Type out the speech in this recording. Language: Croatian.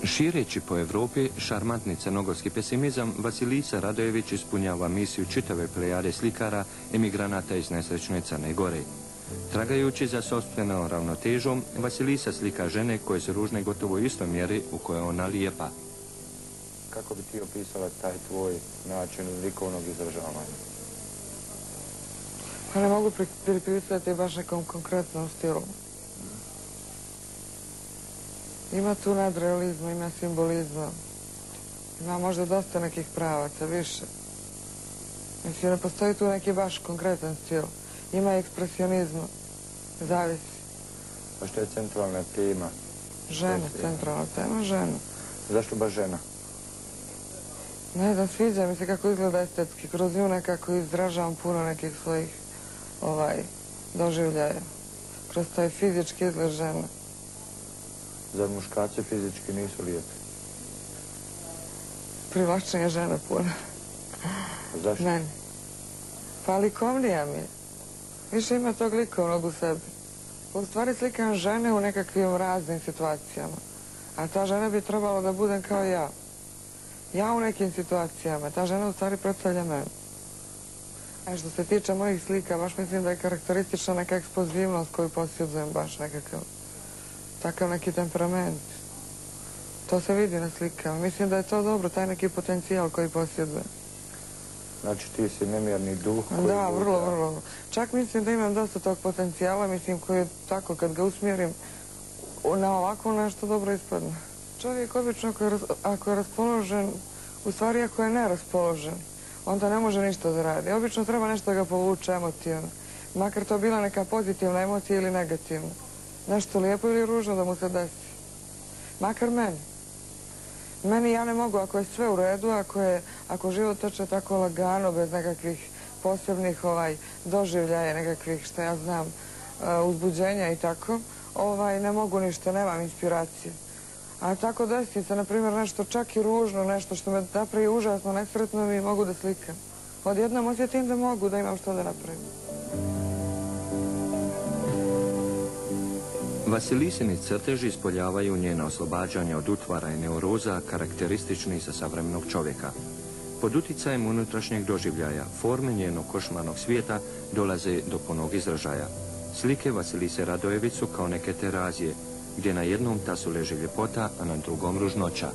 Šireći po Evropi šarmantni crnogorski pesimizam, Vasilisa Radojević ispunjava misiju čitave plejade slikara emigranata iz nesrećne Crne Gore. Tragajući za sopstvenom ravnotežom, Vasilisa slika žene koje su ružne gotovo u istoj mjeri u kojoj ona lijepa. Kako bi ti opisala taj tvoj način likovnog izražavanja? Pa ne mogu pripisati baš nekom konkretnom stilu. Ima tu nadrealizma, ima simbolizma. Ima možda dosta nekih pravaca, više. Mislim, ne postoji tu neki baš konkretan stil. Ima ekspresionizma. Zavisi. A što je centralna tema? Žena, centralna tema, žena. Zašto baš žena? Ne znam, sviđa mi se kako izgleda estetski. Kroz nju nekako izražavam puno nekih svojih doživljaja. Kroz taj fizički izgled žena. Zar muškarci fizički nisu lijepi? Privlačnija žena puno. Zašto? Meni. Pa likovnija mi je. Više ima tog likovnog u sebi. U stvari slikam žene u nekakvim raznim situacijama. A ta žena bi trebalo da budem kao ja. Ja u nekim situacijama. Ta žena u stvari predstavlja mene. A što se tiče mojih slika, baš mislim da je karakteristična neka eksplozivnost koju posjedujem, baš nekakav. Takav neki temperament. To se vidi na slikama. Mislim da je to dobro, taj neki potencijal koji posjedujem. Znači ti si nemjerni duh koji... Da, vrlo. Čak mislim da imam dosta tog potencijala, mislim koji je tako kad ga usmjerim na ovako nešto dobro ispadne. Čovjek obično ako je raspoložen, u stvari ako je neraspoložen, onda ne može ništa da radi. Obično treba nešto da ga povuče emotivno. Makar to bila neka pozitivna emocija ili negativna. Nešto lijepo ili ružno da mu se desi. Makar meni. Meni ja ne mogu, ako je sve u redu, ako život teče tako lagano, bez nekakvih posebnih doživljaja, nekakvih, što ja znam, uzbuđenja i tako, ne mogu ništa, nemam inspiracije. A tako desi se, na primjer, nešto čak i ružno, nešto što me napravi užasno nesretno i mogu da slikam. Odjednom osjetim da mogu, da imam što da napravim. Vasilisini crteži ispoljavaju njena oslobađanja od utvara i neuroza karakteristični za savremenog čovjeka. Pod uticajem unutrašnjeg doživljaja, forme njenog košmarnog svijeta dolaze do punog izražaja. Slike Vasilise Radojević su kao neke terazije, gdje na jednom tasu leži ljepota, a na drugom ružnoća.